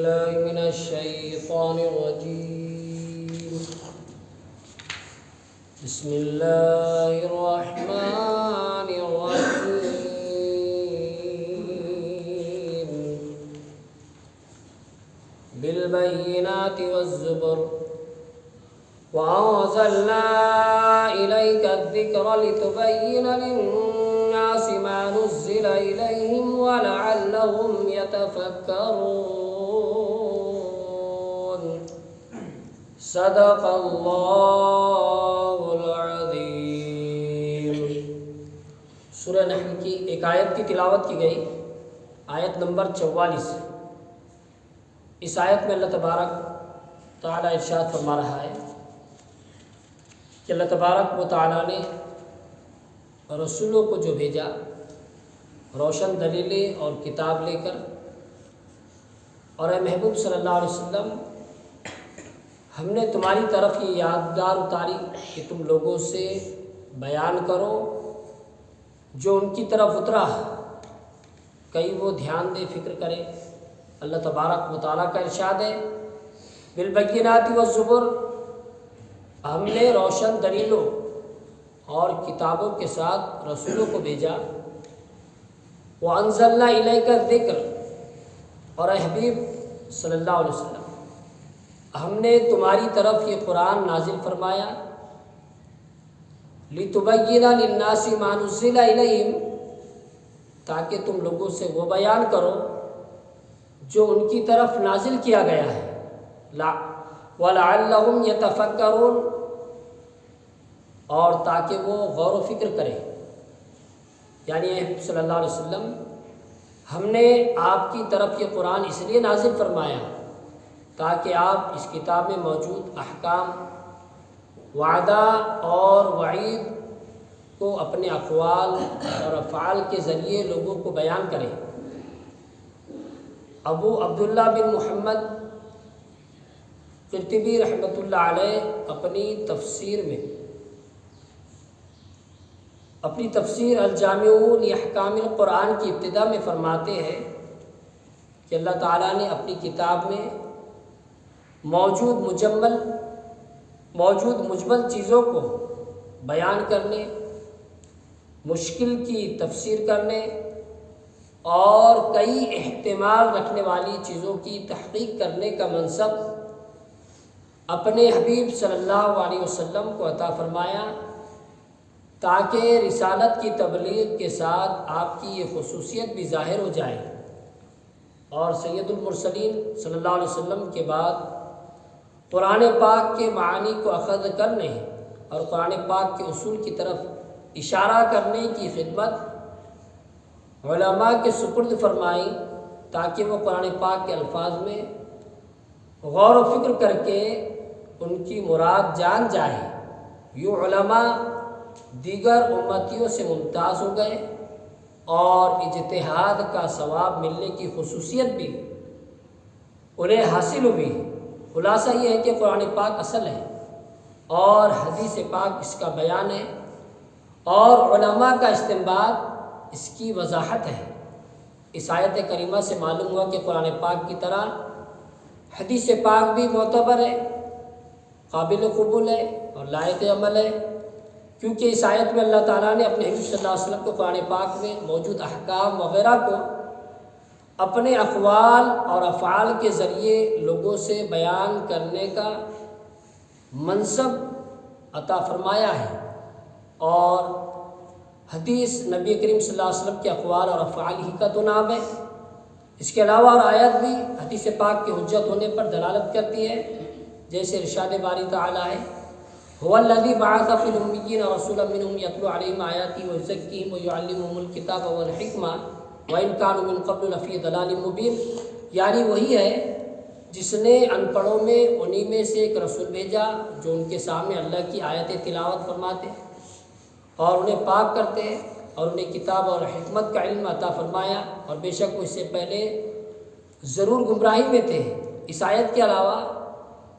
بالله من الشيطان الرجيم. بسم الله الرحمن الرحيم. بالبينات والزبر وأنزلنا إليك الذكر لتبين للناس ما نزل إليهم ولعلهم يتفكرون. صدق اللہ العظیم. سورہ نحل کی ایک آیت کی تلاوت کی گئی، آیت نمبر 44. اس آیت میں اللہ تبارک تعالیٰ ارشاد فرما رہا ہے کہ اللہ تبارک و تعالیٰ نے رسولوں کو جو بھیجا روشن دلیلیں اور کتاب لے کر، اور اے محبوب صلی اللہ علیہ وسلم ہم نے تمہاری طرف یہ یادگار اتاری کہ تم لوگوں سے بیان کرو جو ان کی طرف اترا، کہیں وہ دھیان دے، فکر کرے. اللہ تبارک و تعالیٰ کا ارشاد ہے بالبینات والزبر، ہم نے روشن دلیلوں اور کتابوں کے ساتھ رسولوں کو بھیجا. وَأَنزَلْنَا إِلَيْكَ الذِّكْرَ، اور اے حبیب صلی اللہ علیہ وسلم ہم نے تمہاری طرف یہ قرآن نازل فرمایا لِتُبَيِّنَ لِلنَّاسِ مَا نُزِّلَ إِلَيْهِمْ، تاکہ تم لوگوں سے وہ بیان کرو جو ان کی طرف نازل کیا گیا ہے. وَلَعَلَّهُمْ يَتَفَكَّرُونَ، اور تاکہ وہ غور و فکر کریں. یعنی اے حبیب صلی اللہ علیہ وسلم ہم نے آپ کی طرف یہ قرآن اس لیے نازل فرمایا تاکہ آپ اس کتاب میں موجود احکام، وعدہ اور وعید کو اپنے اقوال اور افعال کے ذریعے لوگوں کو بیان کریں. ابو عبداللہ بن محمد قرطبی رحمۃ اللہ علیہ اپنی تفسیر الجامع لاحکام القرآن کی ابتدا میں فرماتے ہیں کہ اللہ تعالیٰ نے اپنی کتاب میں موجود مجمل چیزوں کو بیان کرنے، مشکل کی تفسیر کرنے اور کئی احتمال رکھنے والی چیزوں کی تحقیق کرنے کا منصب اپنے حبیب صلی اللہ علیہ وسلم کو عطا فرمایا تاکہ رسالت کی تبلیغ کے ساتھ آپ کی یہ خصوصیت بھی ظاہر ہو جائے، اور سید المرسلین صلی اللہ علیہ وسلم کے بعد قرآن پاک کے معانی کو اخذ کرنے اور قرآن پاک کے اصول کی طرف اشارہ کرنے کی خدمت علماء کے سپرد فرمائی تاکہ وہ قرآن پاک کے الفاظ میں غور و فکر کر کے ان کی مراد جان جائے. یوں علماء دیگر امتیوں سے ممتاز ہو گئے اور اجتہاد کا ثواب ملنے کی خصوصیت بھی انہیں حاصل ہوئی. خلاصہ یہ ہے کہ قرآن پاک اصل ہے اور حدیث پاک اس کا بیان ہے، اور علماء کا استنباط اس کی وضاحت ہے. اس آیت کریمہ سے معلوم ہوا کہ قرآن پاک کی طرح حدیث پاک بھی معتبر ہے، قابل قبول ہے اور لائق عمل ہے، کیونکہ اس آیت میں اللہ تعالیٰ نے اپنے حبیب صلی اللہ علیہ وسلم کو قرآن پاک میں موجود احکام وغیرہ کو اپنے اقوال اور افعال کے ذریعے لوگوں سے بیان کرنے کا منصب عطا فرمایا ہے. اور حدیث نبی کریم صلی اللہ علیہ وسلم کے اقوال اور افعال ہی کا تو نام ہے. اس کے علاوہ اور آیت بھی حدیث پاک کے حجت ہونے پر دلالت کرتی ہے، جیسے ارشاد باری تعالیٰ ہے هو الذی بعث فی الامیین رسولا منہم یتلو علیہم آیاتہ ویزکیہم ویعلمہم الکتاب والحکمہ وَإِن كَانُوا مِن قَبْلُ لَفِي ضَلَالٍ مُبِينٍ. یعنی وہی ہے جس نے ان پڑھوں میں انہی میں سے ایک رسول بھیجا جو ان کے سامنے اللہ کی آیتیں تلاوت فرماتے اور انہیں پاک کرتے اور انہیں کتاب اور حکمت کا علم عطا فرمایا، اور بے شک وہ اس سے پہلے ضرور گمراہی میں تھے. اس آیت کے علاوہ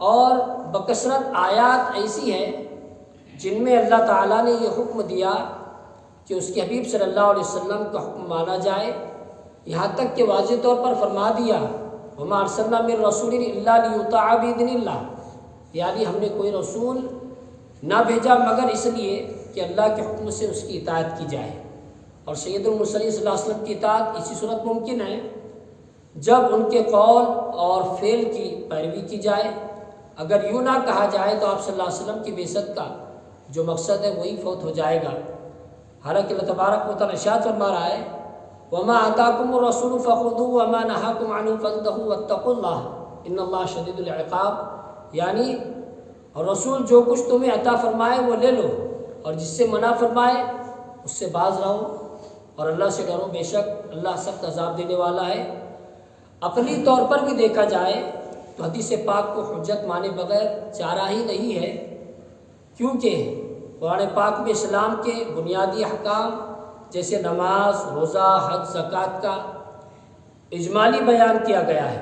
اور بکثرت آیات ایسی ہیں جن میں اللہ تعالیٰ نے یہ حکم دیا کہ اس کے حبیب صلی اللہ علیہ وسلم کا حکم مانا جائے، یہاں تک کہ واضح طور پر فرما دیا وما ارسلنا من رسول الا لیطاع باذن اللہ، یعنی ہم نے کوئی رسول نہ بھیجا مگر اس لیے کہ اللہ کے حکم سے اس کی اطاعت کی جائے۔ اور سید المرسلین صلی اللہ علیہ وسلم کی اطاعت اسی صورت ممکن ہے جب ان کے قول اور فعل کی پیروی کی جائے۔ اگر یوں نہ کہا جائے تو آپ صلی اللہ علیہ وسلم کی بعثت کا جو مقصد ہے وہی فوت ہو جائے گا۔ حالانکہ اللہ تبارک و تعالیٰ ارشاد فرما رہا ہے وما آتاکم الرسول فخذوه وما نہاکم عنہ فانتہوا واتقوا اللہ ان اللہ شدید العقاب، یعنی اور رسول جو کچھ تمہیں عطا فرمائے وہ لے لو، اور جس سے منع فرمائے اس سے باز رہو، اور اللہ سے ڈرو، بے شک اللہ سخت عذاب دینے والا ہے۔ عقلی طور پر بھی دیکھا جائے تو حدیث پاک کو حجت مانے بغیر چارہ ہی نہیں ہے، کیونکہ قرآن پاک میں اسلام کے بنیادی احکام جیسے نماز، روزہ، حج، زکوٰۃ کا اجمالی بیان کیا گیا ہے۔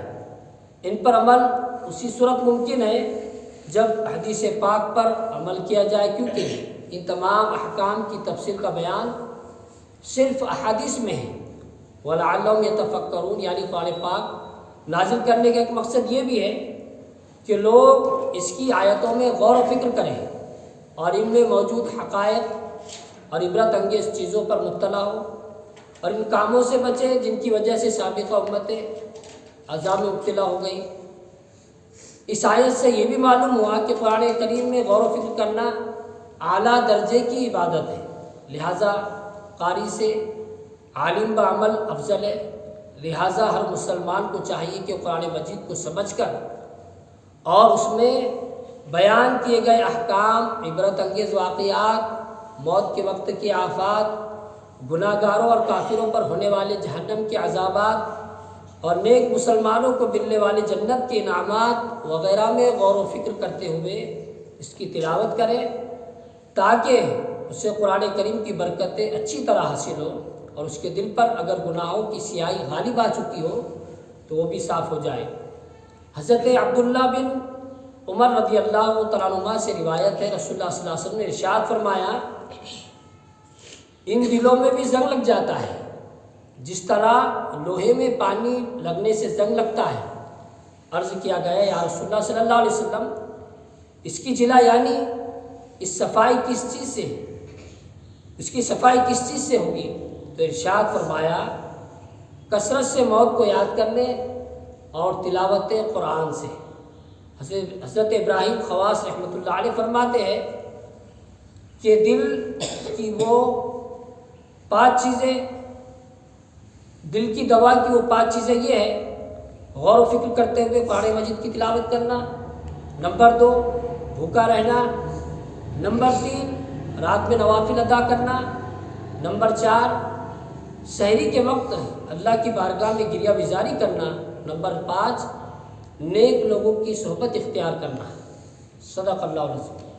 ان پر عمل اسی صورت ممکن ہے جب حدیث پاک پر عمل کیا جائے، کیونکہ ان تمام احکام کی تفصیل کا بیان صرف احادیث میں ہے۔ وَلَعَلَّهُمْ يَتَفَكَّرُونَ، یعنی قرآن پاک نازل کرنے کا ایک مقصد یہ بھی ہے کہ لوگ اس کی آیتوں میں غور و فکر کریں اور ان میں موجود حقائق اور عبرت انگیز چیزوں پر مطلع ہو، اور ان کاموں سے بچے جن کی وجہ سے سابقہ امتیں عذاب میں مبتلا ہو گئی۔ اس آیت سے یہ بھی معلوم ہوا کہ قرآن کریم میں غور و فکر کرنا اعلیٰ درجے کی عبادت ہے، لہٰذا قاری سے عالم بعمل افضل ہے۔ لہٰذا ہر مسلمان کو چاہیے کہ قرآن مجید کو سمجھ کر اور اس میں بیان کیے گئے احکام، عبرت انگیز واقعات، موت کے وقت کے آفات، گناہ گاروں اور کافروں پر ہونے والے جہنم کے عذابات اور نیک مسلمانوں کو ملنے والے جنت کے انعامات وغیرہ میں غور و فکر کرتے ہوئے اس کی تلاوت کریں، تاکہ اسے قرآن کریم کی برکتیں اچھی طرح حاصل ہو، اور اس کے دل پر اگر گناہوں کی سیاہی غالب آ چکی ہو تو وہ بھی صاف ہو جائے۔ حضرت عبداللہ بن عمر رضی اللہ تعالیٰ عنہما سے روایت ہے، رسول اللہ صلی اللہ علیہ وسلم نے ارشاد فرمایا ان دلوں میں بھی زنگ لگ جاتا ہے جس طرح لوہے میں پانی لگنے سے زنگ لگتا ہے۔ عرض کیا گیا یا رسول اللہ صلی اللہ علیہ وسلم اس کی جلا یعنی اس کی صفائی کس چیز سے ہوگی؟ تو ارشاد فرمایا کثرت سے موت کو یاد کرنے اور تلاوت قرآن سے۔ حضرت ابراہیم خواص رحمۃ اللہ علیہ فرماتے ہیں کہ دل کی وہ 5 چیزیں، دل کی دوا کی وہ 5 چیزیں یہ ہے: غور و فکر کرتے ہوئے قرآن مجید کی تلاوت کرنا، نمبر 2 بھوکا رہنا، نمبر 3 رات میں نوافل ادا کرنا، نمبر 4 سحری کے وقت اللہ کی بارگاہ میں گریہ بیزاری کرنا، نمبر 5 نیک لوگوں کی صحبت اختیار کرنا۔ صدق اللہ العظیم۔